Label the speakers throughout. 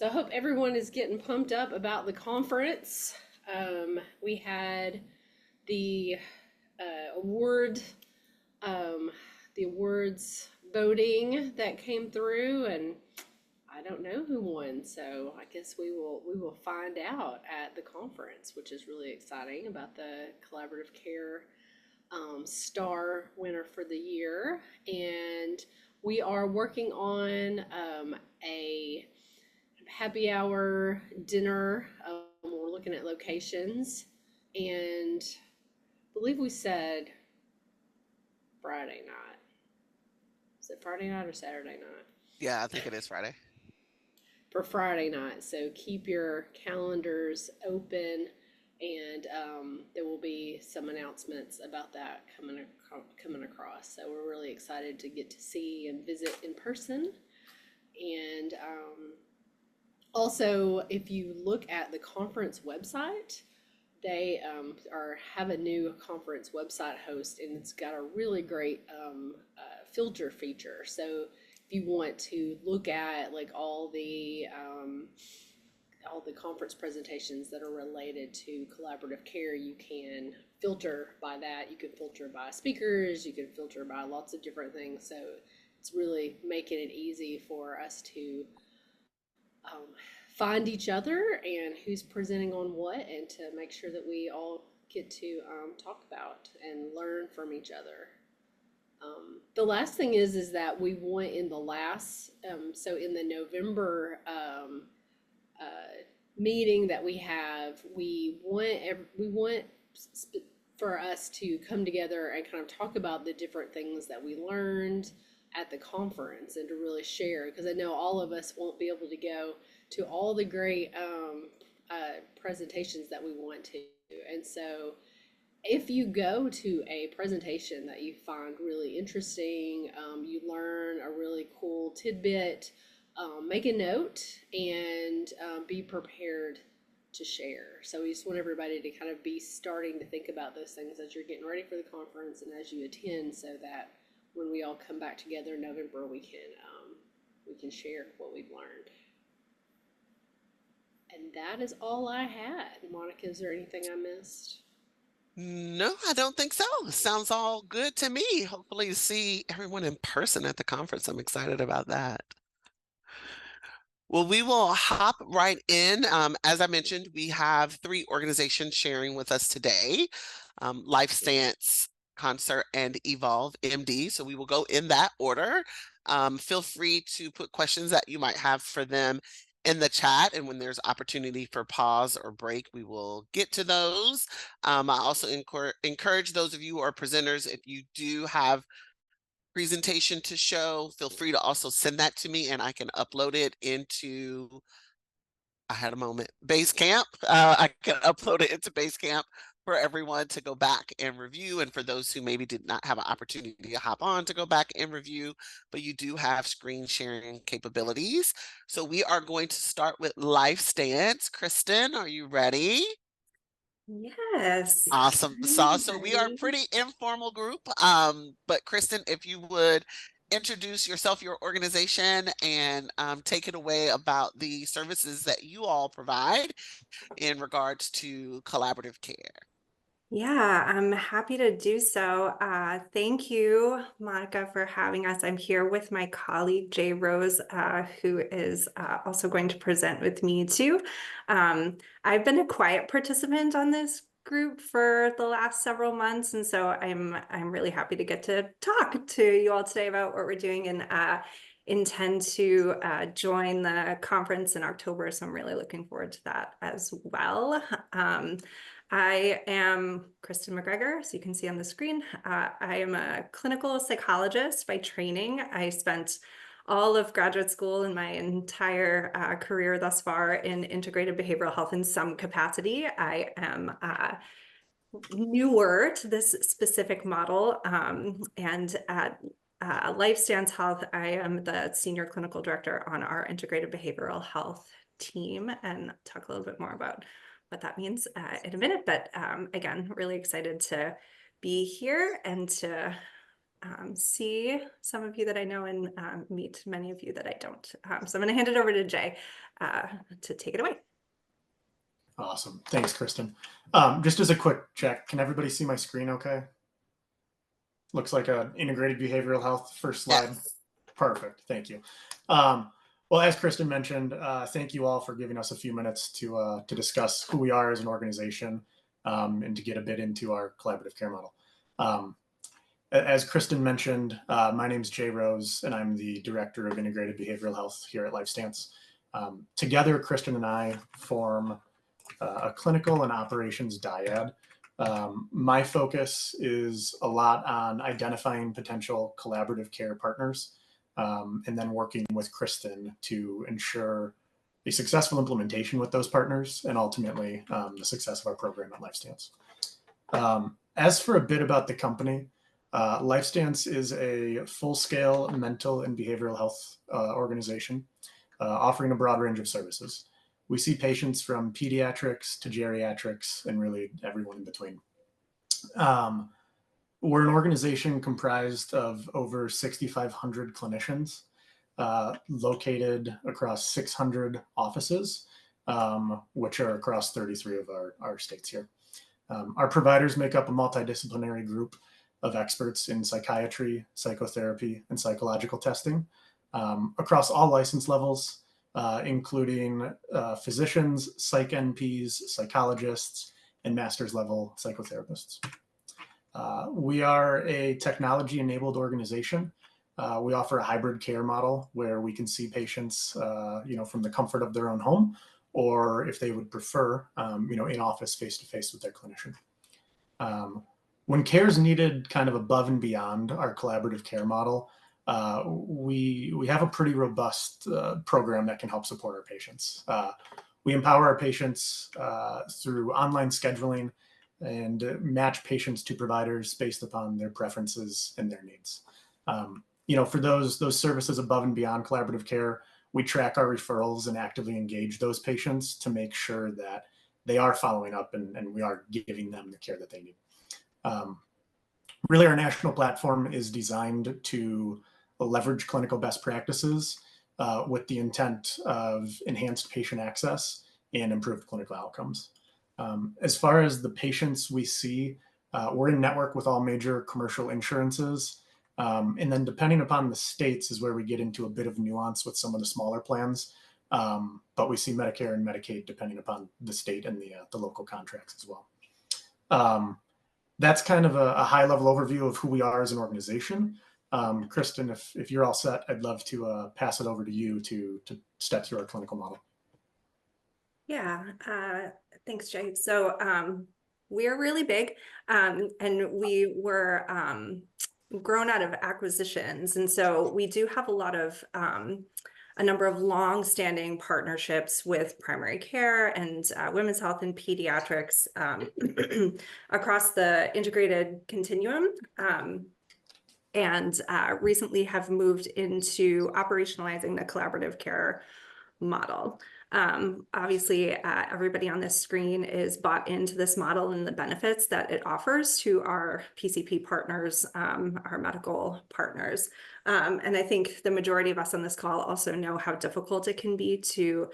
Speaker 1: So I hope everyone is getting pumped up about the conference. We had the award, um, the awards voting that came through, and I don't know who won. So I guess we will find out at the conference, which is really exciting about the collaborative care star winner for the year, and we are working on a happy hour dinner. We're looking at locations, and I believe we said Friday night. Is it Friday night or Saturday night?
Speaker 2: Yeah, I think it is Friday.
Speaker 1: For Friday night. So keep your calendars open, and there will be some announcements about that coming across. So we're really excited to get to see and visit in person. And also, if you look at the conference website, they have a new conference website host, and it's got a really great filter feature. So if you want to look at like all the conference presentations that are related to collaborative care, you can filter by that. You can filter by speakers. You can filter by lots of different things. So it's really making it easy for us to um, find each other and who's presenting on what, and to make sure that we all get to talk about and learn from each other. The last thing is that we want in the last, so in the November meeting that we have, we want for us to come together and kind of talk about the different things that we learned at the conference, and to really share, because I know all of us won't be able to go to all the great presentations that we want to. And so if you go to a presentation that you find really interesting, you learn a really cool tidbit, make a note, and be prepared to share. So we just want everybody to kind of be starting to think about those things as you're getting ready for the conference and as you attend, so that when we all come back together in November, we can share what we've learned. And that is all I had. Monica, is there anything I missed?
Speaker 2: No, I don't think so. Sounds all good to me. Hopefully, see everyone in person at the conference. I'm excited about that. Well, we will hop right in. As I mentioned, we have three organizations sharing with us today: Life Stance, Concert, and Evolve MD. So we will go in that order. Feel free to put questions that you might have for them in the chat, and when there's opportunity for pause or break, we will get to those. I also encourage those of you who are presenters, if you do have presentation to show, feel free to also send that to me and I can upload it into, I had a moment, Basecamp. I can upload it into Basecamp for everyone to go back and review, and for those who maybe did not have an opportunity to hop on to go back and review, but you do have screen sharing capabilities. So we are going to start with Life Stance. Kristen, are you ready?
Speaker 3: Yes,
Speaker 2: Awesome
Speaker 3: I'm
Speaker 2: sauce. So we are a
Speaker 3: ready.
Speaker 2: pretty informal group. But Kristen, if you would introduce yourself, your organization, and take it away about the services that you all provide in regards to collaborative care.
Speaker 3: Yeah, I'm happy to do so. Thank you, Monica, for having us. I'm here with my colleague, Jay Rose, who is also going to present with me too. I've been a quiet participant on this group for the last several months, and so I'm really happy to get to talk to you all today about what we're doing, and intend to join the conference in October. So I'm really looking forward to that as well. I am Kristen McGregor, so you can see on the screen. I am a clinical psychologist by training. I spent all of graduate school and my entire career thus far in integrated behavioral health in some capacity. I am newer to this specific model, and at Life Stance Health, I am the senior clinical director on our integrated behavioral health team, and talk a little bit more about what that means in a minute. But again, really excited to be here and to see some of you that I know and meet many of you that I don't. So I'm going to hand it over to Jay to take it away.
Speaker 4: Awesome. Thanks, Kristen. Just as a quick check, can everybody see my screen okay? Looks like an integrated behavioral health first slide.
Speaker 2: Yes.
Speaker 4: Perfect. Thank you. Well, as Kristen mentioned, thank you all for giving us a few minutes to discuss who we are as an organization and to get a bit into our collaborative care model. As Kristen mentioned, my name is Jay Rose, and I'm the Director of Integrated Behavioral Health here at LifeStance. Together, Kristen and I form a clinical and operations dyad. My focus is a lot on identifying potential collaborative care partners and then working with Kristen to ensure a successful implementation with those partners and ultimately the success of our program at LifeStance. As for a bit about the company, LifeStance is a full-scale mental and behavioral health organization offering a broad range of services. We see patients from pediatrics to geriatrics and really everyone in between. We're an organization comprised of over 6,500 clinicians located across 600 offices, which are across 33 of our states here. Our providers make up a multidisciplinary group of experts in psychiatry, psychotherapy, and psychological testing across all license levels, including physicians, psych NPs, psychologists, and master's level psychotherapists. We are a technology-enabled organization. We offer a hybrid care model where we can see patients, from the comfort of their own home, or if they would prefer, in office face-to-face with their clinician. When care is needed kind of above and beyond our collaborative care model, we have a pretty robust program that can help support our patients. We empower our patients through online scheduling and match patients to providers based upon their preferences and their needs. For those services above and beyond collaborative care, we track our referrals and actively engage those patients to make sure that they are following up and we are giving them the care that they need. Really, our national platform is designed to leverage clinical best practices with the intent of enhanced patient access and improved clinical outcomes. As far as the patients we see, we're in network with all major commercial insurances. And then depending upon the states is where we get into a bit of nuance with some of the smaller plans. But we see Medicare and Medicaid depending upon the state and the local contracts as well. That's kind of a high-level overview of who we are as an organization. Kristen, if you're all set, I'd love to pass it over to you to step through our clinical model.
Speaker 3: Yeah, thanks, Jay. So we're really big, and we were grown out of acquisitions. And so we do have a number of long-standing partnerships with primary care and women's health and pediatrics across the integrated continuum. And recently have moved into operationalizing the collaborative care model. Obviously, everybody on this screen is bought into this model and the benefits that it offers to our PCP partners, our medical partners. And I think the majority of us on this call also know how difficult it can be to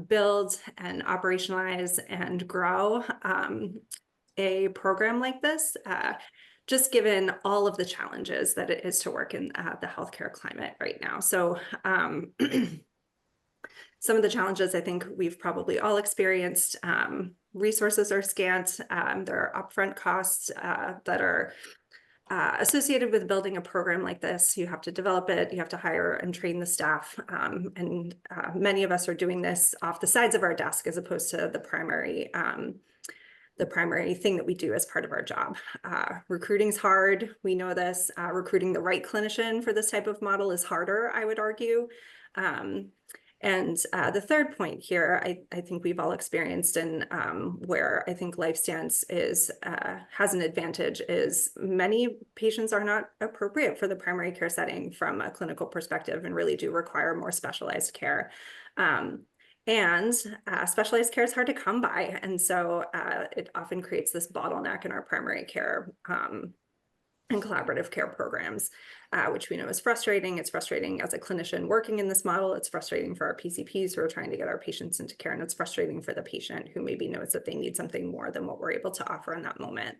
Speaker 3: build and operationalize and grow a program like this, just given all of the challenges that it is to work in the healthcare climate right now. So some of the challenges I think we've probably all experienced, resources are scant. There are upfront costs that are associated with building a program like this. You have to develop it, you have to hire and train the staff. And many of us are doing this off the sides of our desk as opposed to the primary thing that we do as part of our job. Recruiting's hard, we know this. Recruiting the right clinician for this type of model is harder, I would argue. And the third point here, I think we've all experienced, and where I think LifeStance has an advantage, is many patients are not appropriate for the primary care setting from a clinical perspective and really do require more specialized care. And specialized care is hard to come by. And so it often creates this bottleneck in our primary care and collaborative care programs, which we know is frustrating. It's frustrating as a clinician working in this model. It's frustrating for our PCPs who are trying to get our patients into care, and it's frustrating for the patient who maybe knows that they need something more than what we're able to offer in that moment.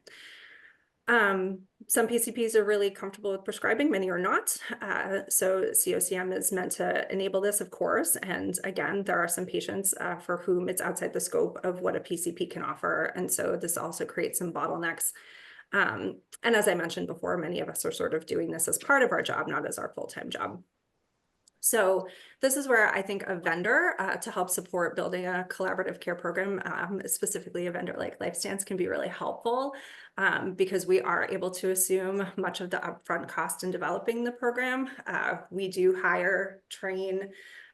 Speaker 3: Some PCPs are really comfortable with prescribing, many are not. So CoCM is meant to enable this, of course. And again, there are some patients for whom it's outside the scope of what a PCP can offer. And so this also creates some bottlenecks. And as I mentioned before, many of us are sort of doing this as part of our job, not as our full-time job. So this is where I think a vendor to help support building a collaborative care program, specifically a vendor like LifeStance, can be really helpful because we are able to assume much of the upfront cost in developing the program. We do hire, train,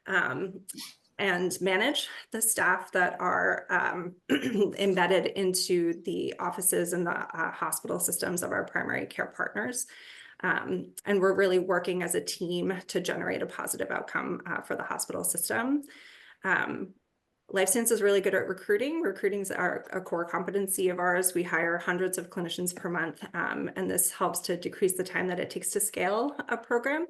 Speaker 3: and manage the staff that are embedded into the offices and the hospital systems of our primary care partners. And we're really working as a team to generate a positive outcome for the hospital system. LifeStance is really good at recruiting. Recruiting is a core competency of ours. We hire hundreds of clinicians per month, and this helps to decrease the time that it takes to scale a program.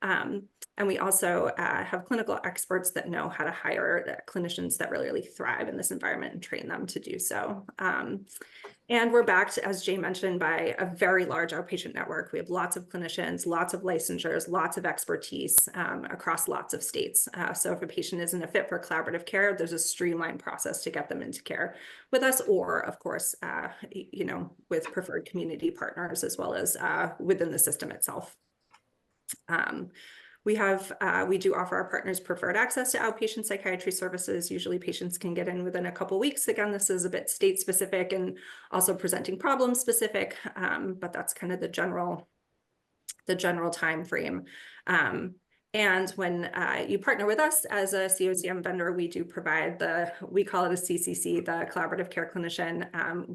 Speaker 3: And we also have clinical experts that know how to hire clinicians that really thrive in this environment and train them to do so. And we're backed, as Jay mentioned, by a very large outpatient network. We have lots of clinicians, lots of licensures, lots of expertise across lots of states. So if a patient isn't a fit for collaborative care, there's a streamlined process to get them into care with us, or of course, with preferred community partners, as well as within the system itself. We do offer our partners preferred access to outpatient psychiatry services. Usually patients can get in within a couple weeks. Again, this is a bit state specific and also presenting problem specific, but that's kind of the general time frame. And when you partner with us as a CoCM vendor, we do provide we call it a CCC, the Collaborative Care Clinician,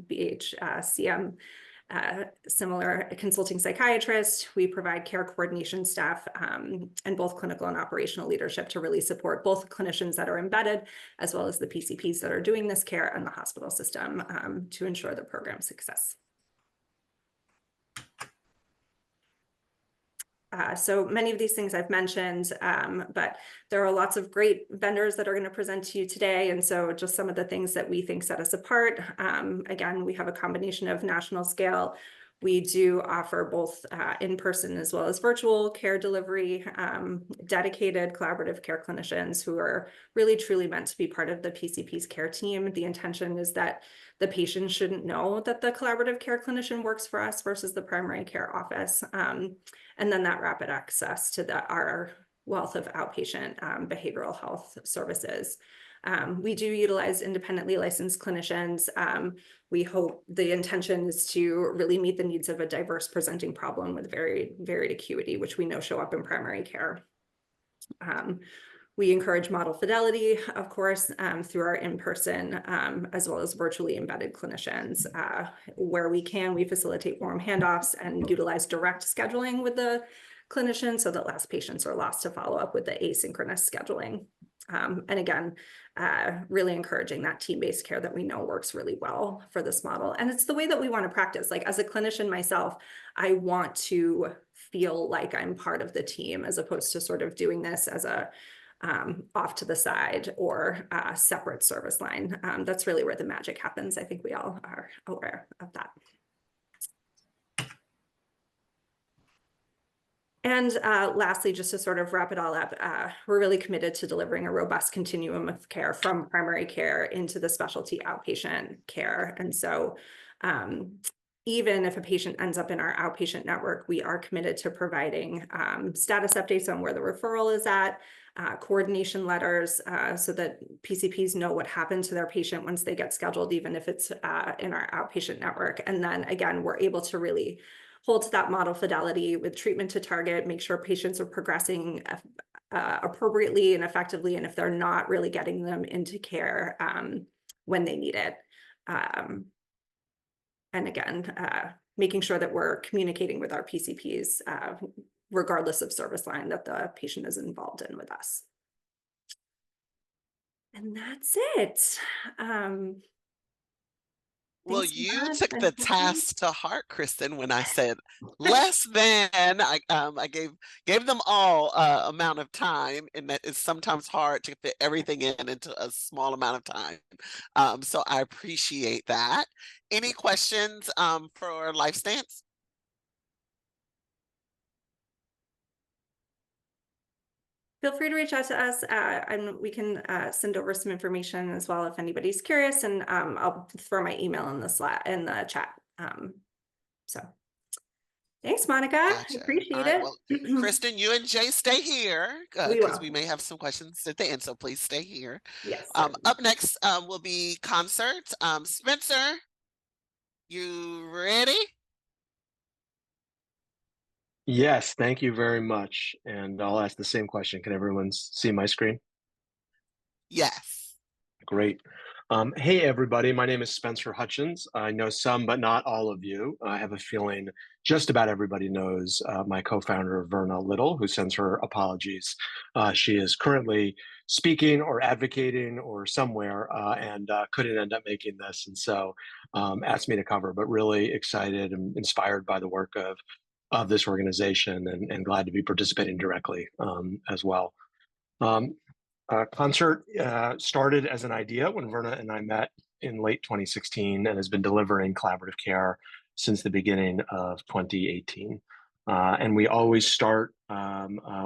Speaker 3: BHCM, similar consulting psychiatrist. We provide care coordination staff and both clinical and operational leadership to really support both clinicians that are embedded as well as the PCPs that are doing this care and the hospital system to ensure the program success. So many of these things I've mentioned, but there are lots of great vendors that are going to present to you today. And so just some of the things that we think set us apart. Again, we have a combination of national scale. We do offer both in-person as well as virtual care delivery, dedicated collaborative care clinicians who are really truly meant to be part of the PCP's care team. The intention is that the patient shouldn't know that the collaborative care clinician works for us versus the primary care office. And then that rapid access to our wealth of outpatient behavioral health services. We do utilize independently licensed clinicians. We hope the intention is to really meet the needs of a diverse presenting problem with very varied acuity, which we know show up in primary care. We encourage model fidelity, of course, through our in-person as well as virtually embedded clinicians. Where we can, we facilitate warm handoffs and utilize direct scheduling with the clinician so that less patients are lost to follow up with the asynchronous scheduling. And again, really encouraging that team-based care that we know works really well for this model. And it's the way that we want to practice. Like as a clinician myself, I want to feel like I'm part of the team as opposed to sort of doing this as a off to the side or a separate service line. That's really where the magic happens. I think we all are aware of that. And lastly, just to sort of wrap it all up, we're really committed to delivering a robust continuum of care from primary care into the specialty outpatient care. And so even if a patient ends up in our outpatient network, we are committed to providing status updates on where the referral is at, coordination letters so that PCPs know what happened to their patient once they get scheduled, even if it's in our outpatient network. And then again, we're able to really hold to that model fidelity with treatment to target, make sure patients are progressing appropriately and effectively, and if they're not, really getting them into care when they need it. And again, making sure that we're communicating with our PCPs, regardless of service line that the patient is involved in with us. And that's it.
Speaker 2: Well,
Speaker 3: Thanks so
Speaker 2: you
Speaker 3: much.
Speaker 2: took the task to heart, Kristen, when I said less than. I gave them all amount of time, and that is sometimes hard to fit everything in into a small amount of time. So I appreciate that. Any questions for Life Stance?
Speaker 3: Feel free to reach out to us, and we can send over some information as well if anybody's curious. And I'll throw my email in the chat. So thanks, Monica.
Speaker 2: Gotcha. All
Speaker 3: Appreciate
Speaker 2: right.
Speaker 3: it.
Speaker 2: Well, Kristen, you and Jay stay here
Speaker 3: We
Speaker 2: because we
Speaker 3: will.
Speaker 2: may have some questions at the end, so please stay here.
Speaker 3: Yes.
Speaker 2: Up next will be concerts. Spencer, you ready?
Speaker 5: Yes, thank you very much. And I'll ask the same question. Can everyone see my screen?
Speaker 2: Yes.
Speaker 5: Great. Hey, everybody. My name is Spencer Hutchins. I know some, but not all of you. I have a feeling just about everybody knows my co-founder, Verna Little, who sends her apologies. She is currently speaking or advocating or somewhere and couldn't end up making this. And so asked me to cover, but really excited and inspired by the work of this organization and glad to be participating directly as well. Concert started as an idea when Verna and I met in late 2016 and has been delivering collaborative care since the beginning of 2018. And we always start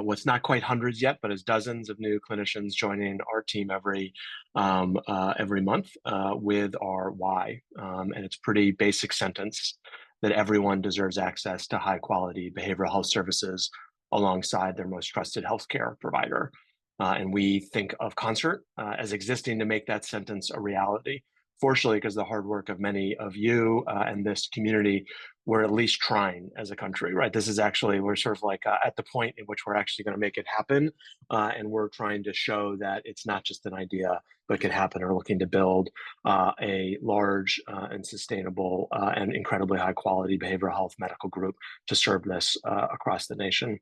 Speaker 5: what's not quite hundreds yet, but as dozens of new clinicians joining our team every month with our why. And it's a pretty basic sentence that everyone deserves access to high quality behavioral health services alongside their most trusted healthcare provider. And we think of Concert as existing to make that sentence a reality. Fortunately, because of the hard work of many of you and this community, we're at least trying as a country, right? This is actually, we're sort of like at the point in which we're actually going to make it happen. And we're trying to show that it's not just an idea, but can happen. We're looking to build a large and sustainable and incredibly high quality behavioral health medical group to serve this across the nation.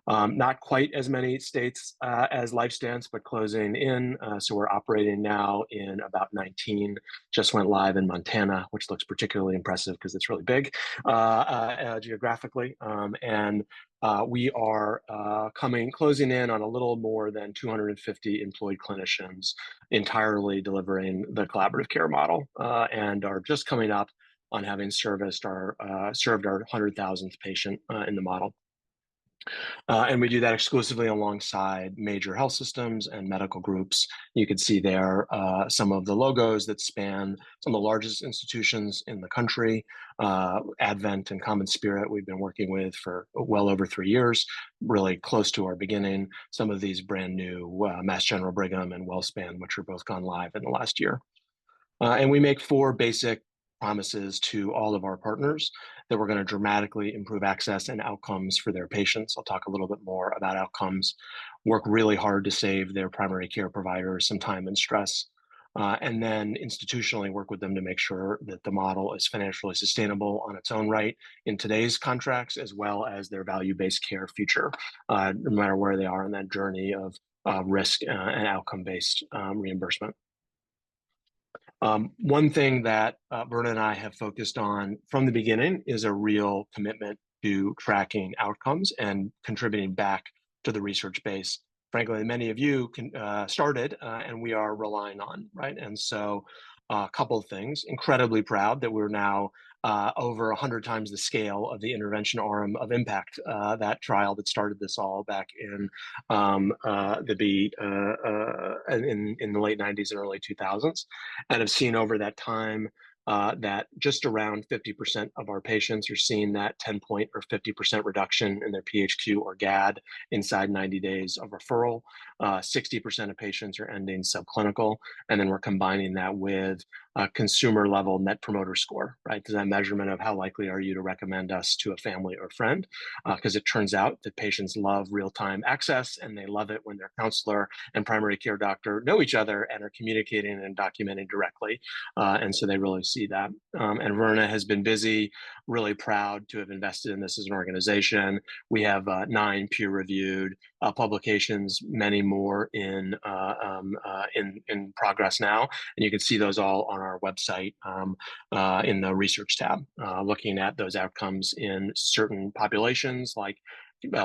Speaker 5: Not quite as many states as LifeStance, but closing in. So we're operating now in about 19. Just went live in Montana, which looks particularly impressive because it's really big geographically. And we are closing in on a little more than 250 employed clinicians entirely delivering the collaborative care model and are just coming up on having served our 100,000th patient in the model. And we do that exclusively alongside major health systems and medical groups. You can see there some of the logos that span some of the largest institutions in the country. Advent and Common Spirit we've been working with for well over 3 years, really close to our beginning. Some of these brand new, Mass General Brigham and WellSpan, which are both gone live in the last year. And we make 4 basic promises to all of our partners that we're going to dramatically improve access and outcomes for their patients. I'll talk a little bit more about outcomes, work really hard to save their primary care providers some time and stress, and then institutionally work with them to make sure that the model is financially sustainable on its own right in today's contracts, as well as their value-based care future, no matter where they are in that journey of risk and outcome-based reimbursement. One thing that Verna and I have focused on from the beginning is a real commitment to tracking outcomes and contributing back to the research base. Frankly, many of you started and we are relying on, right? And so a couple of things, incredibly proud that we're now over 100 times the scale of the intervention arm of Impact, that trial that started this all back in in the late 90s and early 2000s, and have seen over that time that just around 50% of our patients are seeing that 10-point or 50% reduction in their PHQ or GAD inside 90 days of referral. 60% of patients are ending subclinical, and then we're combining that with consumer level net promoter score, right? That measurement of how likely are you to recommend us to a family or friend, because it turns out that patients love real-time access and they love it when their counselor and primary care doctor know each other and are communicating and documenting directly. And so they really see that. And Verna has been busy, really proud to have invested in this as an organization. We have 9 peer-reviewed publications, many more in progress now, and you can see those all on our website in the research tab, looking at those outcomes in certain populations like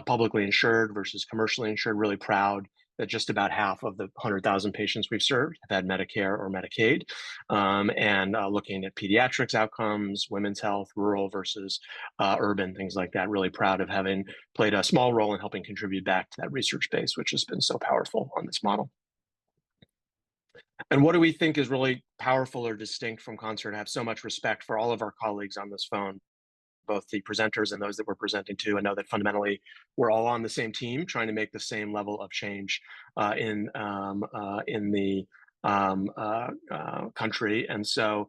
Speaker 5: publicly insured versus commercially insured. Really proud that just about half of the 100,000 patients we've served have had Medicare or Medicaid, and looking at pediatrics outcomes, women's health, rural versus urban, things like that. Really proud of having played a small role in helping contribute back to that research base, which has been so powerful on this model. And what do we think is really powerful or distinct from Concert? I have so much respect for all of our colleagues on this phone, both the presenters and those that we're presenting to, and know that fundamentally we're all on the same team trying to make the same level of change in the country. And so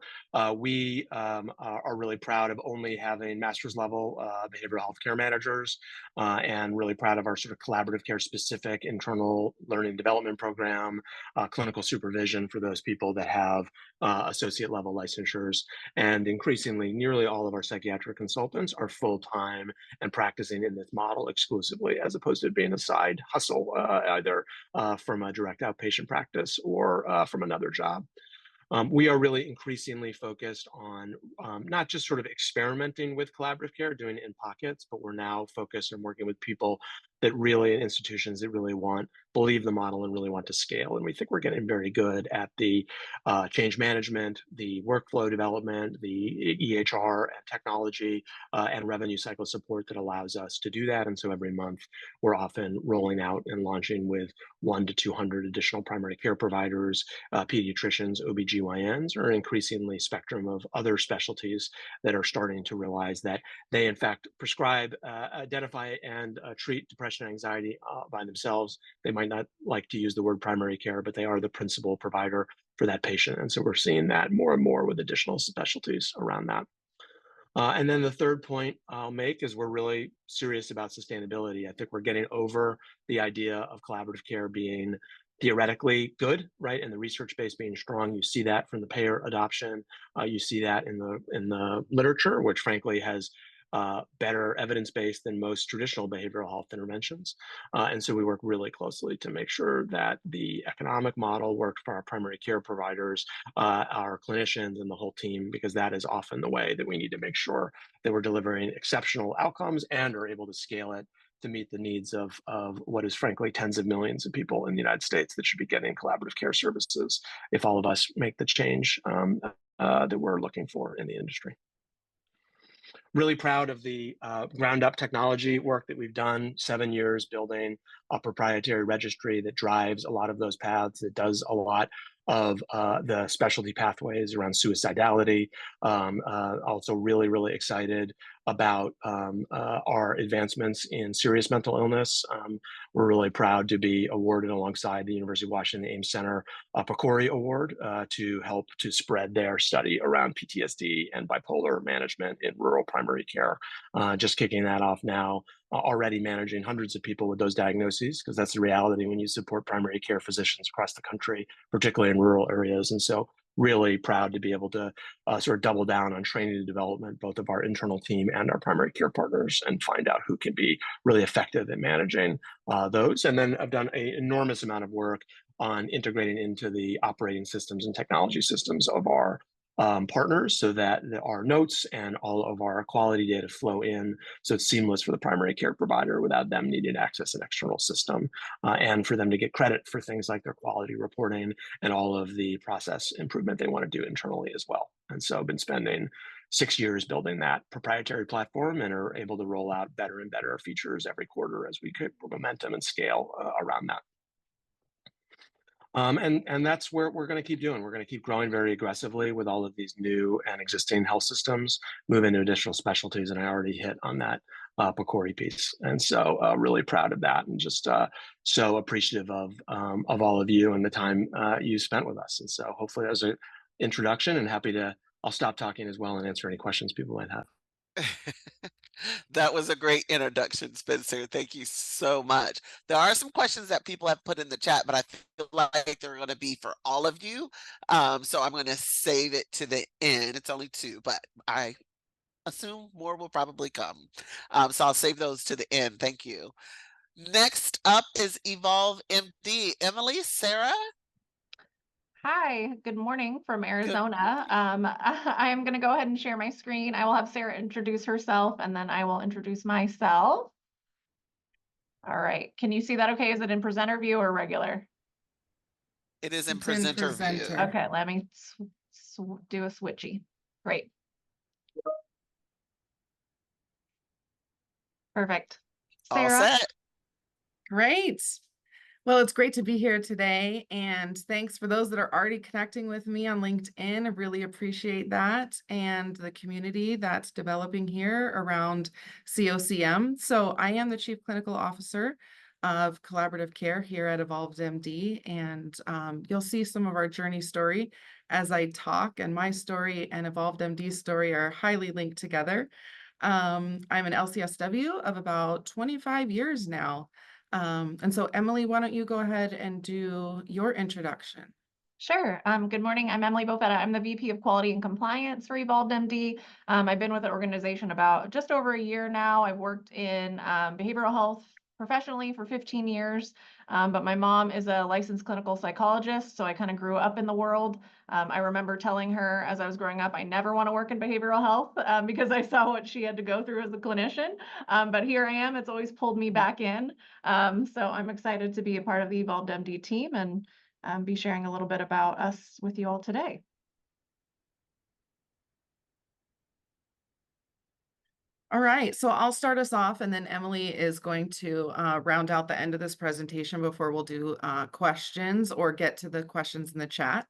Speaker 5: we are really proud of only having master's level behavioral health care managers, and really proud of our sort of collaborative care specific internal learning development program, clinical supervision for those people that have associate level licensures. And increasingly, nearly all of our psychiatric consultants are full-time and practicing in this model exclusively, as opposed to being a side hustle, either from a direct outpatient practice or from another job. We are really increasingly focused on not just sort of experimenting with collaborative care, doing it in pockets, but we're now focused on working with people that really, institutions that really believe the model and really want to scale. And we think we're getting very good at the change management, the workflow development, the EHR and technology and revenue cycle support that allows us to do that. And so every month we're often rolling out and launching with 100 to 200 additional primary care providers, pediatricians, OBGYNs, or an increasingly spectrum of other specialties that are starting to realize that they in fact prescribe, identify, and treat depression and anxiety by themselves. They might not like to use the word primary care, but they are the principal provider for that patient. And so we're seeing that more and more with additional specialties around that. And then the third point I'll make is we're really serious about sustainability. I think we're getting over the idea of collaborative care being theoretically good, right? And the research base being strong. You see that from the payer adoption. You see that in the literature, which frankly has better evidence base than most traditional behavioral health interventions. And so we work really closely to make sure that the economic model works for our primary care providers, our clinicians, and the whole team, because that is often the way that we need to make sure that we're delivering exceptional outcomes and are able to scale it to meet the needs of what is frankly tens of millions of people in the United States that should be getting collaborative care services if all of us make the change that we're looking for in the industry. Really proud of the ground up technology work that we've done, 7 years building a proprietary registry that drives a lot of those paths, that does a lot of the specialty pathways around suicidality. Also really, really excited about our advancements in serious mental illness. We're really proud to be awarded alongside the University of Washington Ames Center a PCORI Award to help to spread their study around PTSD and bipolar management in rural primary care. Just kicking that off now, already managing hundreds of people with those diagnoses, because that's the reality when you support primary care physicians across the country, particularly in rural areas. And so really proud to be able to sort of double down on training and development, both of our internal team and our primary care partners, and find out who can be really effective in managing those. And then I've done an enormous amount of work on integrating into the operating systems and technology systems of our partners, so that our notes and all of our quality data flow in, so it's seamless for the primary care provider without them needing to access an external system, and for them to get credit for things like their quality reporting and all of the process improvement they want to do internally as well. And so I've been spending 6 years building that proprietary platform and are able to roll out better and better features every quarter as we get momentum and scale around that. And that's where we're going to keep doing. We're going to keep growing very aggressively with all of these new and existing health systems, move into additional specialties, and I already hit on that PCORI piece. And so really proud of that, and just so appreciative of all of you and the time you spent with us. And so hopefully that was an introduction, and I'll stop talking as well and answer any questions people might have.
Speaker 2: That was a great introduction, Spencer. Thank you so much. There are some questions that people have put in the chat, but I feel like they're going to be for all of you. So I'm going to save it to the end. It's only two, but I assume more will probably come. So I'll save those to the end. Thank you. Next up is Evolve MD. Emily, Sarah?
Speaker 6: Hi, good morning from
Speaker 2: Good.
Speaker 6: Arizona. I am going to go ahead and share my screen. I will have Sarah introduce herself and then I will introduce myself. All right. Can you see that okay? Is it in presenter view or regular?
Speaker 2: It is in
Speaker 1: It's in
Speaker 2: presenter view.
Speaker 1: presenter.
Speaker 6: Okay, let me do a switchy. Great. Perfect.
Speaker 2: All
Speaker 6: Sarah?
Speaker 2: set.
Speaker 7: Great. Well, it's great to be here today. And thanks for those that are already connecting with me on LinkedIn. I really appreciate that and the community that's developing here around CoCM. So I am the Chief Clinical Officer of Collaborative Care here at Evolved MD. And you'll see some of our journey story as I talk, and my story and Evolved MD's story are highly linked together. I'm an LCSW of about 25 years now. And so Emily, why don't you go ahead and do your introduction?
Speaker 6: Sure. Good morning. I'm Emily Bofetta. I'm the VP of Quality and Compliance for Evolved MD. I've been with the organization about just over a year now. I've worked in behavioral health professionally for 15 years, but my mom is a licensed clinical psychologist, so I kind of grew up in the world. I remember telling her as I was growing up, I never want to work in behavioral health because I saw what she had to go through as a clinician. But here I am. It's always pulled me back in. So I'm excited to be a part of the Evolved MD team and be sharing a little bit about us with you all today.
Speaker 7: All right, so I'll start us off, and then Emily is going to round out the end of this presentation before we'll do questions or get to the questions in the chat.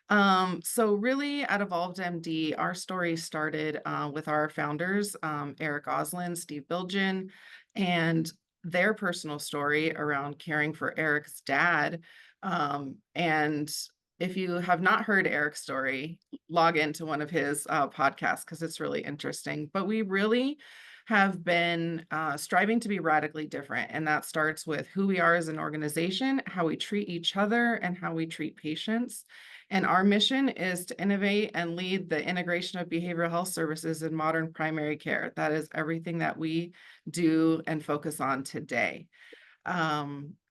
Speaker 7: So really at Evolved MD, our story started with our founders, Eric Oslin, Steve Bilgen, and their personal story around caring for Eric's dad. And if you have not heard Eric's story, log into one of his podcasts because it's really interesting. But we really have been striving to be radically different. And that starts with who we are as an organization, how we treat each other, and how we treat patients. And our mission is to innovate and lead the integration of behavioral health services in modern primary care. That is everything that we do and focus on today.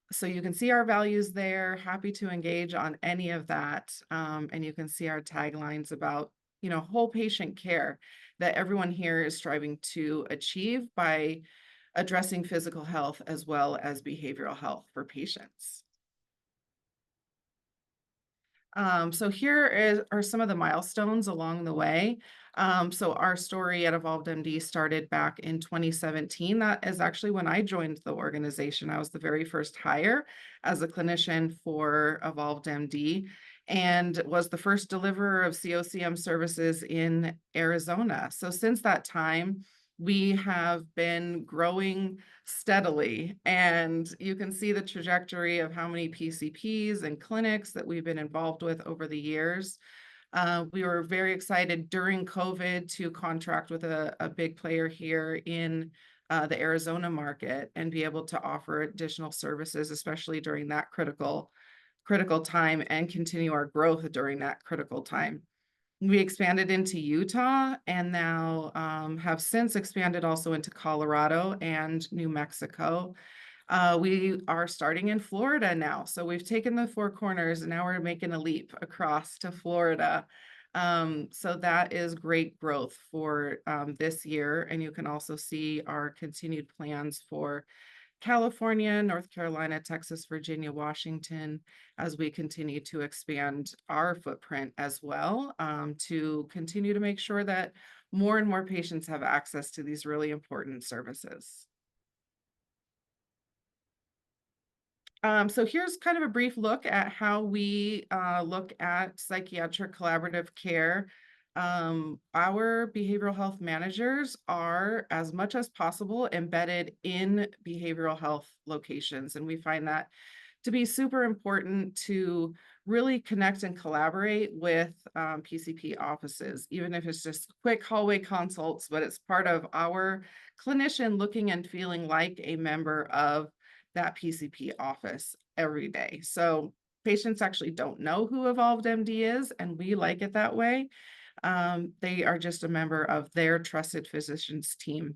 Speaker 7: So you can see our values there. Happy to engage on any of that. And you can see our taglines about, whole patient care that everyone here is striving to achieve by addressing physical health as well as behavioral health for patients. So here are some of the milestones along the way. So our story at Evolved MD started back in 2017. That is actually when I joined the organization. I was the very first hire as a clinician for Evolved MD and was the first deliverer of CoCM services in Arizona. So since that time, we have been growing steadily, and you can see the trajectory of how many PCPs and clinics that we've been involved with over the years. We were very excited during COVID to contract with a big player here in the Arizona market and be able to offer additional services, especially during that critical time, and continue our growth during that critical time. We expanded into Utah and now have since expanded also into Colorado and New Mexico. We are starting in Florida now. So we've taken the four corners and now we're making a leap across to Florida. So that is great growth for this year. And you can also see our continued plans for California, North Carolina, Texas, Virginia, Washington, as we continue to expand our footprint as well, to continue to make sure that more and more patients have access to these really important services. So here's kind of a brief look at how we look at psychiatric collaborative care. Our behavioral health managers are, as much as possible, embedded in behavioral health locations. And we find that to be super important to really connect and collaborate with PCP offices, even if it's just quick hallway consults, but it's part of our clinician looking and feeling like a member of that PCP office every day. So patients actually don't know who Evolved MD is, and we like it that way. They are just a member of their trusted physicians team.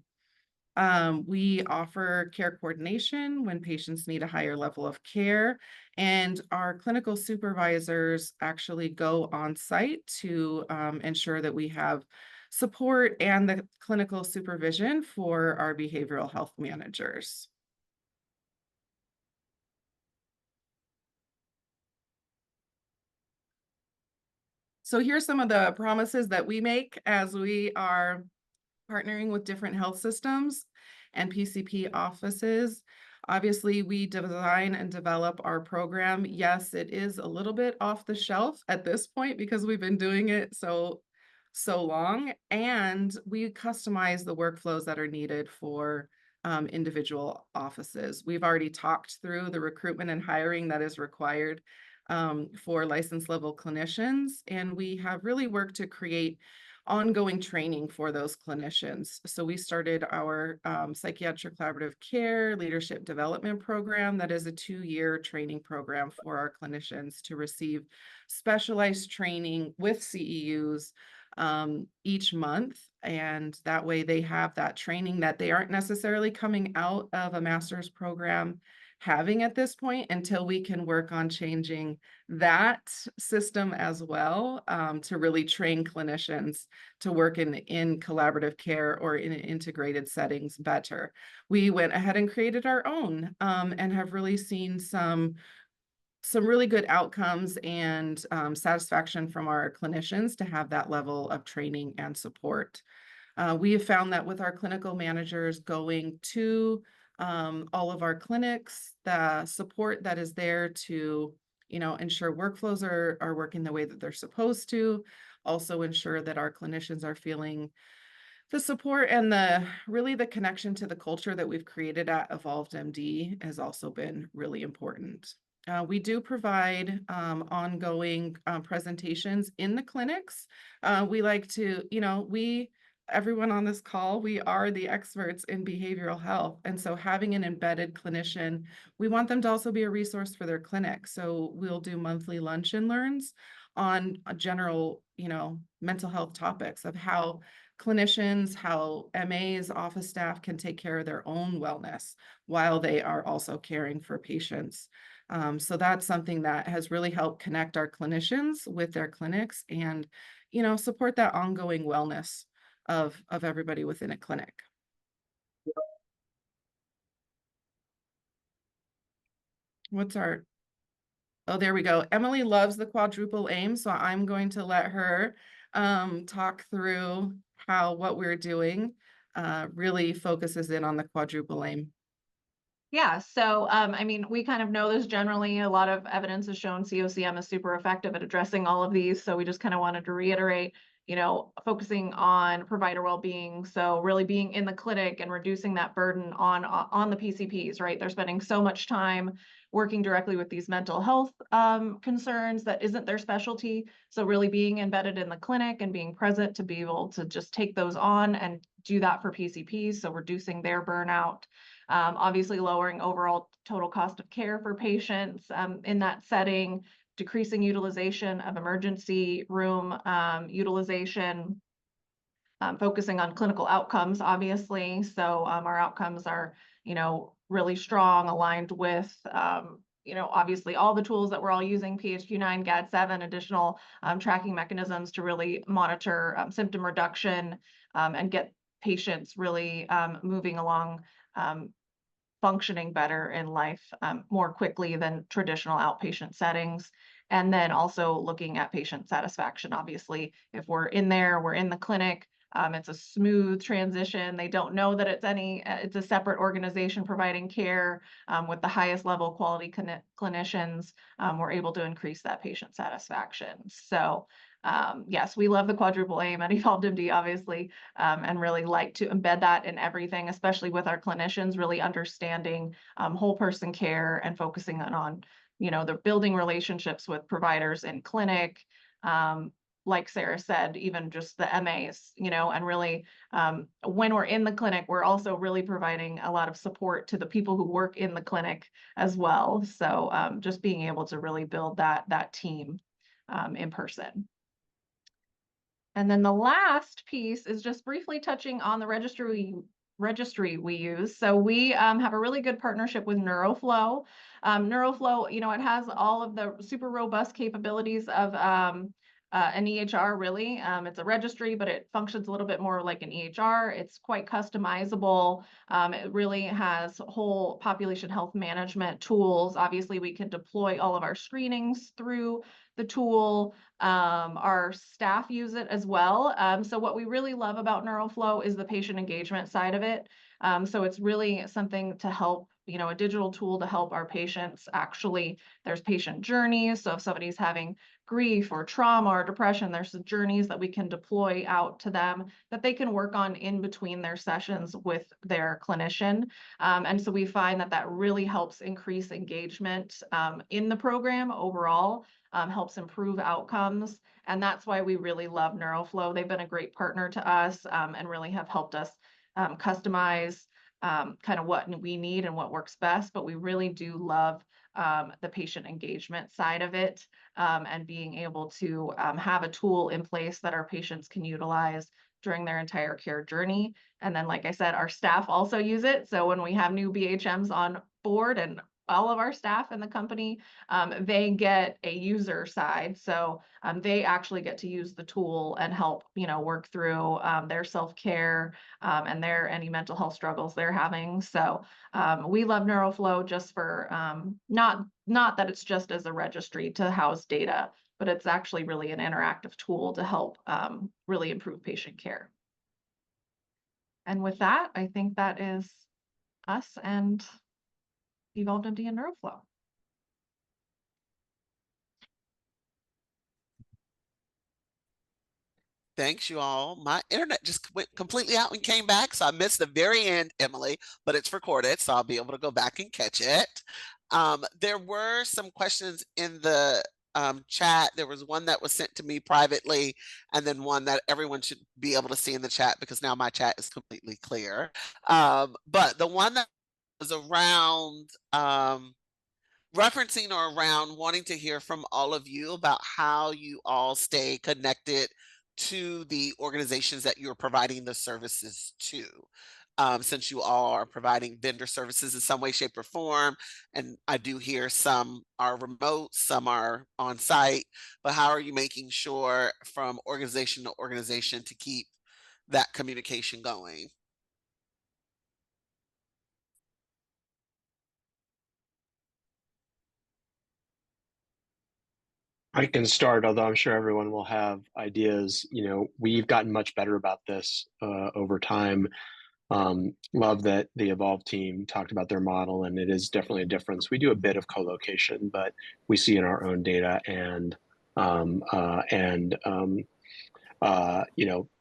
Speaker 7: We offer care coordination when patients need a higher level of care, and our clinical supervisors actually go on site to ensure that we have support and the clinical supervision for our behavioral health managers. So here's some of the promises that we make as we are partnering with different health systems and PCP offices. Obviously, we design and develop our program. Yes, it is a little bit off the shelf at this point because we've been doing it so long, and we customize the workflows that are needed for individual offices. We've already talked through the recruitment and hiring that is required for license level clinicians, and we have really worked to create ongoing training for those clinicians. So we started our psychiatric collaborative care leadership development program. That is a 2-year training program for our clinicians to receive specialized training with CEUs each month. And that way they have that training that they aren't necessarily coming out of a master's program having at this point, until we can work on changing that system as well, to really train clinicians to work in collaborative care or in integrated settings better. We went ahead and created our own and have really seen some really good outcomes and satisfaction from our clinicians to have that level of training and support. We have found that with our clinical managers going to all of our clinics, the support that is there to, ensure workflows are working the way that they're supposed to, also ensure that our clinicians are feeling the support and the connection to the culture that we've created at Evolved MD has also been really important. We do provide ongoing presentations in the clinics. We like to, everyone on this call, we are the experts in behavioral health. And so having an embedded clinician, we want them to also be a resource for their clinic. So we'll do monthly lunch and learns on a general, mental health topics of how clinicians, how MAs, office staff can take care of their own wellness while they are also caring for patients. So that's something that has really helped connect our clinicians with their clinics and, support that ongoing wellness of everybody within a clinic. Oh, there we go. Emily loves the quadruple aim, so I'm going to let her talk through how what we're doing really focuses in on the quadruple aim.
Speaker 6: Yeah, so I mean, we kind of know this generally. A lot of evidence has shown CoCM is super effective at addressing all of these. So we just kind of wanted to reiterate, focusing on provider well-being. So really being in the clinic and reducing that burden on the PCPs, right? They're spending so much time working directly with these mental health concerns that isn't their specialty. So really being embedded in the clinic and being present to be able to just take those on and do that for PCPs. So reducing their burnout. Obviously lowering overall total cost of care for patients in that setting, decreasing utilization of emergency room utilization, focusing on clinical outcomes, obviously. So our outcomes are, really strong, aligned with, obviously all the tools that we're all using, PHQ-9, GAD-7, additional tracking mechanisms to really monitor symptom reduction and get patients really moving along functioning better in life more quickly than traditional outpatient settings. And then also looking at patient satisfaction. Obviously, if we're in there, we're in the clinic, it's a smooth transition. They don't know that it's a separate organization providing care with the highest level quality clinicians. We're able to increase that patient satisfaction. So yes, we love the quadruple aim at Evolved MD, obviously, and really like to embed that in everything, especially with our clinicians, really understanding whole person care and focusing on they're building relationships with providers in clinic, like Sarah said, even just the MAs, and really when we're in the clinic, we're also really providing a lot of support to the people who work in the clinic as well. So just being able to really build that team in person. And then the last piece is just briefly touching on the registry we use. So we have a really good partnership with NeuroFlow. NeuroFlow, it has all of the super robust capabilities of an EHR, really. It's a registry, but it functions a little bit more like an EHR. It's quite customizable. It really has whole population health management tools. Obviously, we can deploy all of our screenings through the tool. Our staff use it as well. So what we really love about NeuroFlow is the patient engagement side of it. So it's really something to help, a digital tool to help our patients. Actually, there's patient journeys. So if somebody's having grief or trauma or depression, there's journeys that we can deploy out to them that they can work on in between their sessions with their clinician. And so we find that really helps increase engagement in the program overall. Helps improve outcomes. And that's why we really love NeuroFlow. They've been a great partner to us and really have helped us customize kind of what we need and what works best. But we really do love the patient engagement side of it and being able to have a tool in place that our patients can utilize during their entire care journey. And then, like I said, our staff also use it. So when we have new BHMs on board, and all of our staff in the company, they get a user side. So they actually get to use the tool and help, work through their self-care and any mental health struggles they're having. So we love NeuroFlow just for not that it's just as a registry to house data, but it's actually really an interactive tool to help really improve patient care. And with that, I think that is us and EvolvedMD and NeuroFlow.
Speaker 2: Thanks, you all. My internet just went completely out and came back, so I missed the very end, Emily, but it's recorded, so I'll be able to go back and catch it. There were some questions in the chat. There was one that was sent to me privately, and then one that everyone should be able to see in the chat because now my chat is completely clear. But the one that was around referencing or around wanting to hear from all of you about how you all stay connected to the organizations that you're providing the services to. Since you all are providing vendor services in some way, shape, or form, and I do hear some are remote, some are on site, but how are you making sure from organization to organization to keep that communication going?
Speaker 5: I can start, although I'm sure everyone will have ideas. We've gotten much better about this over time. Love that the Evolve team talked about their model, and it is definitely a difference. We do a bit of co-location, but we see in our own data and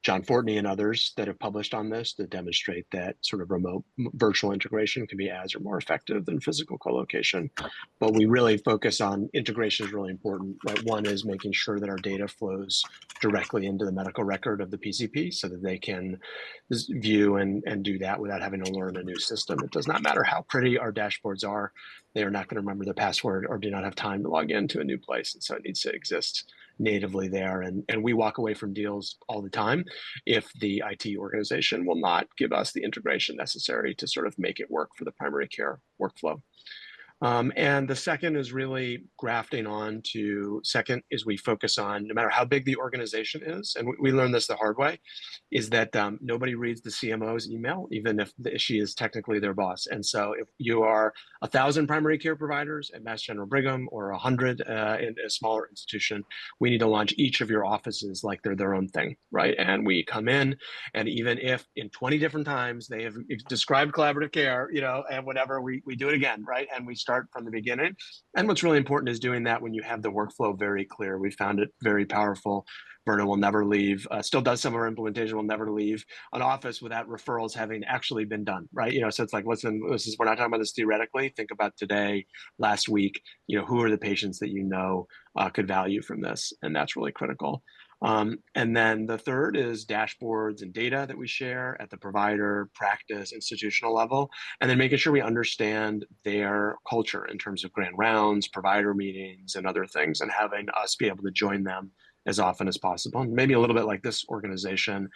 Speaker 5: John Fortney and others that have published on this that demonstrate that sort of remote virtual integration can be as or more effective than physical co-location. But we really focus on integration is really important, right? One is making sure that our data flows directly into the medical record of the PCP so that they can view and do that without having to learn a new system. It does not matter how pretty our dashboards are. They are not going to remember the password or do not have time to log into a new place. And so it needs to exist natively there. And we walk away from deals all the time if the IT organization will not give us the integration necessary to sort of make it work for the primary care workflow. And the second is really grafting on to, second is we focus on, no matter how big the organization is, and we learned this the hard way, is that nobody reads the CMO's email, even if she is technically their boss. And so if you are 1,000 primary care providers at Mass General Brigham or 100 in a smaller institution, we need to launch each of your offices like they're their own thing, right? And we come in, and even if in 20 different times they have described collaborative care, and whatever, we do it again, right? And we start start from the beginning. And what's really important is doing that when you have the workflow very clear. We found it very powerful. Verna will never leave, still does some of our implementation, will never leave an office without referrals having actually been done, right? So it's like, listen, we're not talking about this theoretically. Think about today, last week, who are the patients that could value from this? And that's really critical. And then the third is dashboards and data that we share at the provider, practice, institutional level, and then making sure we understand their culture in terms of grand rounds, provider meetings, and other things, and having us be able to join them as often as possible. And maybe a little bit like this organization,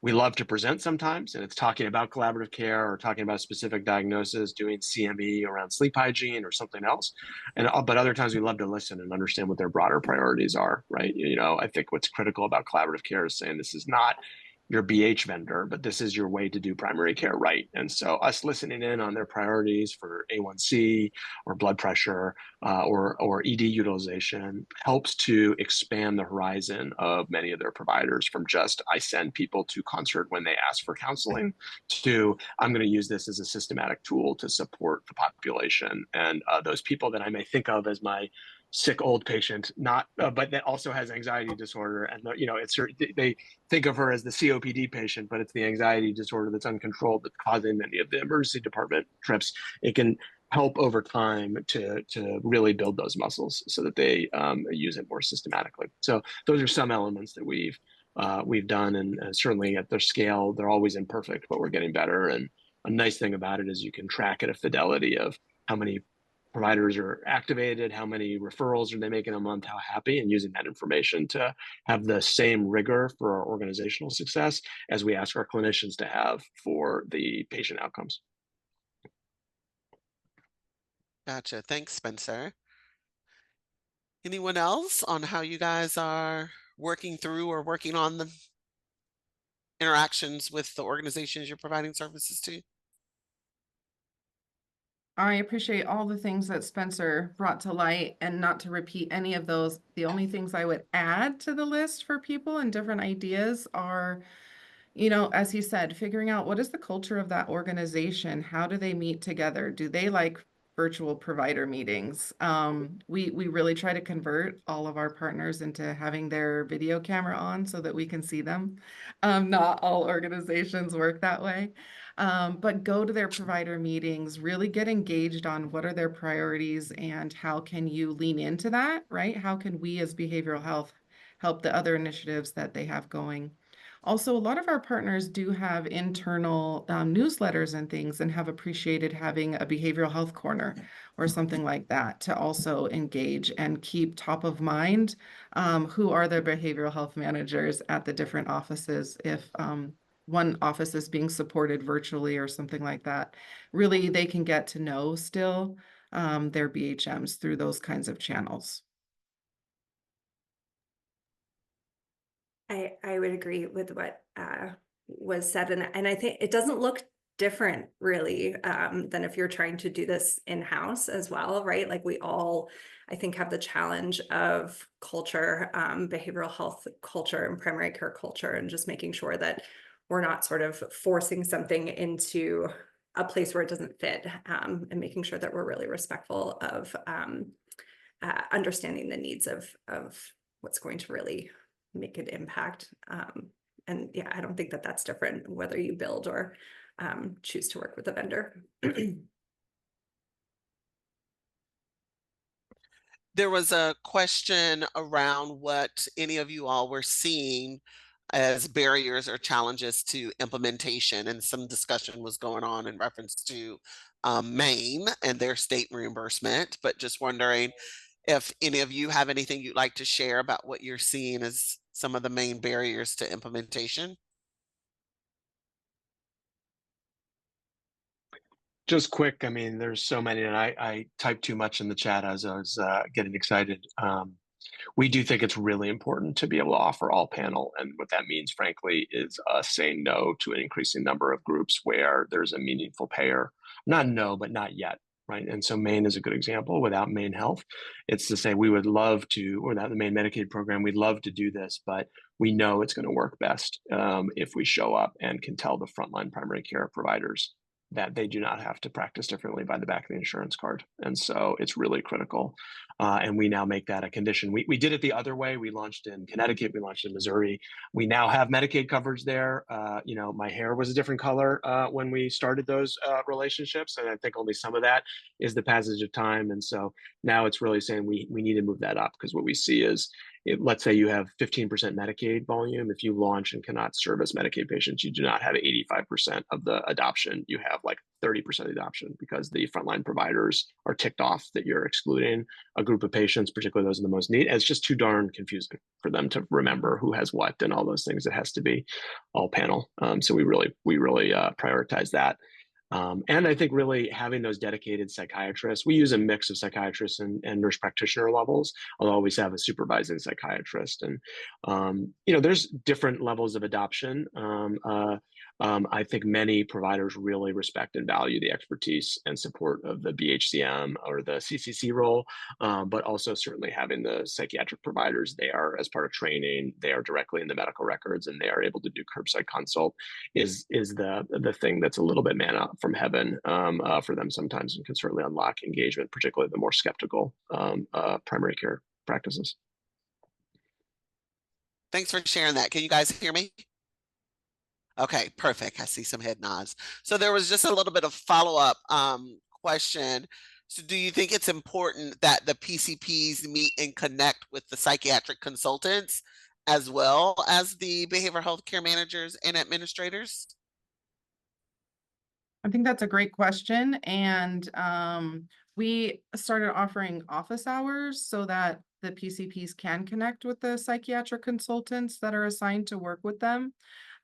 Speaker 5: we love to present sometimes, and it's talking about collaborative care or talking about a specific diagnosis, doing CME around sleep hygiene or something else. But other times we love to listen and understand what their broader priorities are, right? I think what's critical about collaborative care is saying this is not your BH vendor, but this is your way to do primary care right. And so us listening in on their priorities for A1C or blood pressure or ED utilization helps to expand the horizon of many of their providers from just I send people to Concert when they ask for counseling to I'm going to use this as a systematic tool to support the population and those people that I may think of as my sick old patient, but that also has anxiety disorder, and they think of her as the COPD patient, but it's the anxiety disorder that's uncontrolled that's causing many of the emergency department trips. It can help over time to really build those muscles so that they use it more systematically. So those are some elements that we've done, and certainly at their scale, they're always imperfect, but we're getting better. And a nice thing about it is you can track at a fidelity of how many providers are activated, how many referrals are they making a month, how happy, and using that information to have the same rigor for our organizational success as we ask our clinicians to have for the patient outcomes.
Speaker 2: Gotcha. Thanks, Spencer. Anyone else on how you guys are working through or working on the interactions with the organizations you're providing services to?
Speaker 7: I appreciate all the things that Spencer brought to light, and not to repeat any of those. The only things I would add to the list for people and different ideas are, as he said, figuring out what is the culture of that organization? How do they meet together? Do they like virtual provider meetings? We really try to convert all of our partners into having their video camera on so that we can see them. Not all organizations work that way. But go to their provider meetings, really get engaged on what are their priorities and how can you lean into that, right? How can we as behavioral health help the other initiatives that they have going? Also, a lot of our partners do have internal newsletters and things, and have appreciated having a behavioral health corner or something like that to also engage and keep top of mind who are the behavioral health managers at the different offices. If one office is being supported virtually or something like that, really they can get to know still their BHMs through those kinds of channels.
Speaker 3: I would agree with what was said, and I think it doesn't look different really than if you're trying to do this in-house as well, right? Like we all, I think, have the challenge of culture, behavioral health culture and primary care culture, and just making sure that we're not sort of forcing something into a place where it doesn't fit, and making sure that we're really respectful of understanding the needs of what's going to really make an impact. And yeah, I don't think that that's different whether you build or choose to work with a vendor.
Speaker 2: There was a question around what any of you all were seeing as barriers or challenges to implementation, and some discussion was going on in reference to Maine and their state reimbursement, but just wondering if any of you have anything you'd like to share about what you're seeing as some of the main barriers to implementation.
Speaker 5: Just quick, I mean, there's so many, and I typed too much in the chat as I was getting excited. We do think it's really important to be able to offer all panel, and what that means, frankly, is saying no to an increasing number of groups where there's a meaningful payer. Not no, but not yet, right? And so Maine is a good example. Without Maine Health, it's to say we would love to, without the Maine Medicaid program, we'd love to do this, but we know it's going to work best if we show up and can tell the frontline primary care providers that they do not have to practice differently by the back of the insurance card. And so it's really critical. And we now make that a condition. We did it the other way. We launched in Connecticut, we launched in Missouri. We now have Medicaid coverage there. My hair was a different color when we started those relationships. And I think only some of that is the passage of time. And so now it's really saying we need to move that up, because what we see is, let's say you have 15% Medicaid volume. If you launch and cannot service Medicaid patients, you do not have 85% of the adoption. You have like 30% adoption, because the frontline providers are ticked off that you're excluding a group of patients, particularly those in the most need. And it's just too darn confusing for them to remember who has what and all those things. It has to be all panel. So we really prioritize that. And I think really having those dedicated psychiatrists, we use a mix of psychiatrists and nurse practitioner levels. I'll always have a supervising psychiatrist. And, there's different levels of adoption. I think many providers really respect and value the expertise and support of the BHCM or the CCC role, but also certainly having the psychiatric providers there as part of training. They are directly in the medical records, and they are able to do curbside consult is the thing that's a little bit manna from heaven for them sometimes, and can certainly unlock engagement, particularly the more skeptical primary care practices.
Speaker 2: Thanks for sharing that. Can you guys hear me? Okay, perfect. I see some head nods. So there was just a little bit of follow-up question. So do you think it's important that the PCPs meet and connect with the psychiatric consultants as well as the behavioral health care managers and administrators?
Speaker 7: I think that's a great question. And we started offering office hours so that the PCPs can connect with the psychiatric consultants that are assigned to work with them.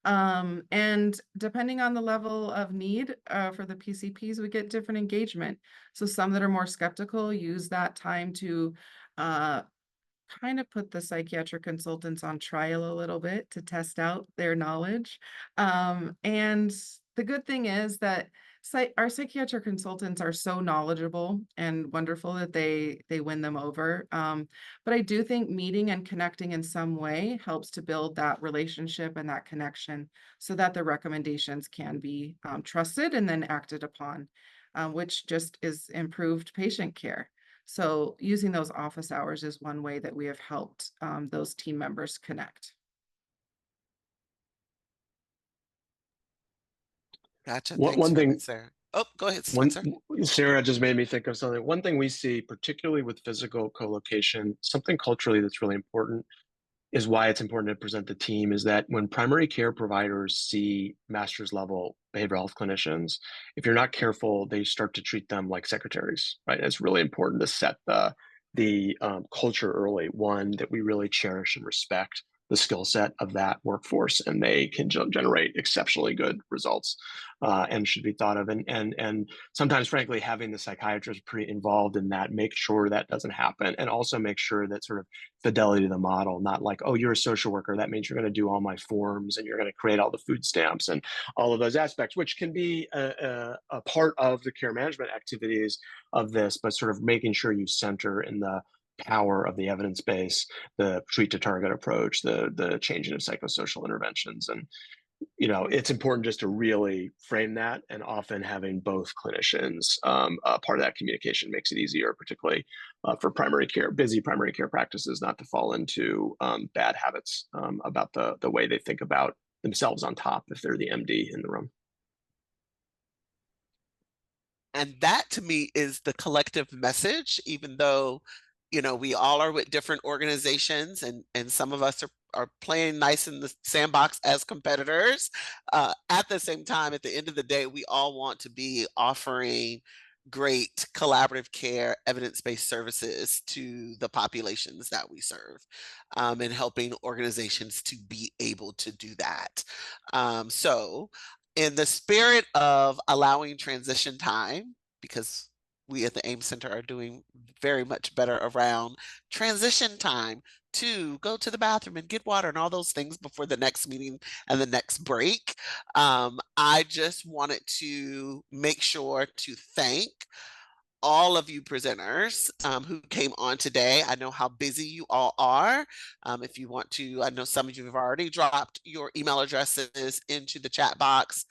Speaker 7: And depending on the level of need for the PCPs, we get different engagement. So some that are more skeptical use that time to kind of put the psychiatric consultants on trial a little bit to test out their knowledge. And the good thing is that our psychiatric consultants are so knowledgeable and wonderful that they win them over. But I do think meeting and connecting in some way helps to build that relationship and that connection so that the recommendations can be trusted and then acted upon, which just is improved patient care. So using those office hours is one way that we have helped those team members connect.
Speaker 2: Gotcha.
Speaker 5: One
Speaker 2: Thanks for
Speaker 5: thing,
Speaker 2: that, Sarah. Oh, go ahead, Spencer.
Speaker 5: Sarah just made me think of something. One thing we see, particularly with physical co-location, something culturally that's really important, is why it's important to present the team, is that when primary care providers see master's level behavioral health clinicians, if you're not careful, they start to treat them like secretaries, right? And it's really important to set the culture early, one, that we really cherish and respect the skill set of that workforce, and they can generate exceptionally good results and should be thought of. And sometimes, frankly, having the psychiatrist pretty involved in that, make sure that doesn't happen, and also make sure that sort of fidelity to the model, not like, oh, you're a social worker, that means you're going to do all my forms and you're going to create all the food stamps and all of those aspects, which can be a part of the care management activities of this, but sort of making sure you center in the power of the evidence base, the treat to target approach, the changing of psychosocial interventions. And it's important just to really frame that, and often having both clinicians part of that communication makes it easier, particularly for busy primary care practices, not to fall into bad habits about the way they think about themselves on top if they're the MD in the room.
Speaker 2: And that to me is the collective message, even though, we all are with different organizations, and some of us are playing nice in the sandbox as competitors. At the same time, at the end of the day, we all want to be offering great collaborative care, evidence-based services to the populations that we serve, and helping organizations to be able to do that. So in the spirit of allowing transition time, because we at the AIM Center are doing very much better around transition time to go to the bathroom and get water and all those things before the next meeting and the next break. I just wanted to make sure to thank all of you presenters who came on today. I know how busy you all are. If you want to, I know some of you have already dropped your email addresses into the chat box.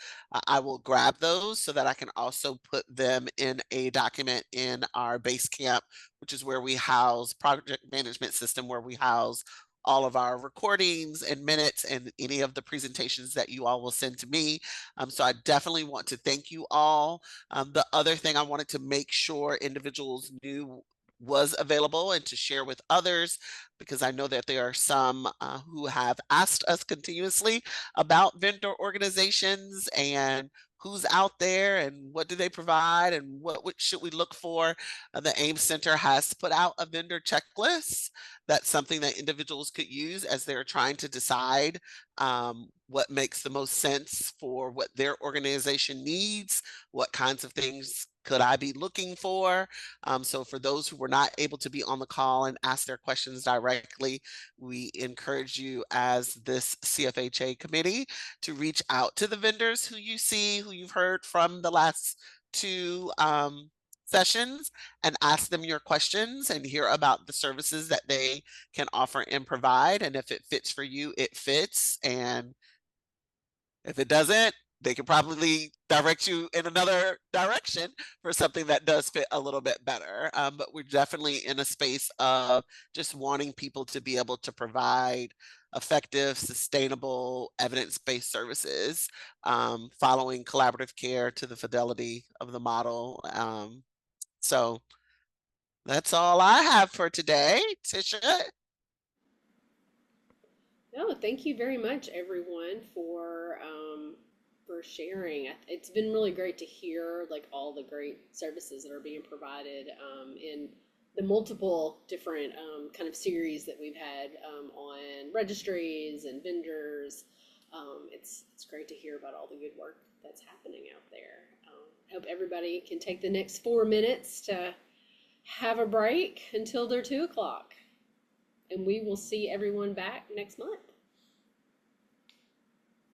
Speaker 2: I will grab those so that I can also put them in a document in our Basecamp, which is where we house project management system, where we house all of our recordings and minutes and any of the presentations that you all will send to me. So I definitely want to thank you all. The other thing I wanted to make sure individuals knew was available and to share with others, because I know that there are some who have asked us continuously about vendor organizations and who's out there and what do they provide and what should we look for. The AIM Center has put out a vendor checklist. That's something that individuals could use as they're trying to decide what makes the most sense for what their organization needs. What kinds of things could I be looking for? So for those who were not able to be on the call and ask their questions directly, we encourage you as this CFHA committee to reach out to the vendors who you see, who you've heard from the last two sessions, and ask them your questions and hear about the services that they can offer and provide. And if it fits for you, it fits. And if it doesn't, they can probably direct you in another direction for something that does fit a little bit better. But we're definitely in a space of just wanting people to be able to provide effective, sustainable, evidence-based services, following collaborative care to the fidelity of the model. So that's all I have for today. Tisha?
Speaker 1: No, thank you very much, everyone, for sharing. It's been really great to hear like all the great services that are being provided in the multiple different kind of series that we've had on registries and vendors. It's great to hear about all the good work that's happening out there. I hope everybody can take the next 4 minutes to have a break until they're 2 o'clock. And we will see everyone back next month.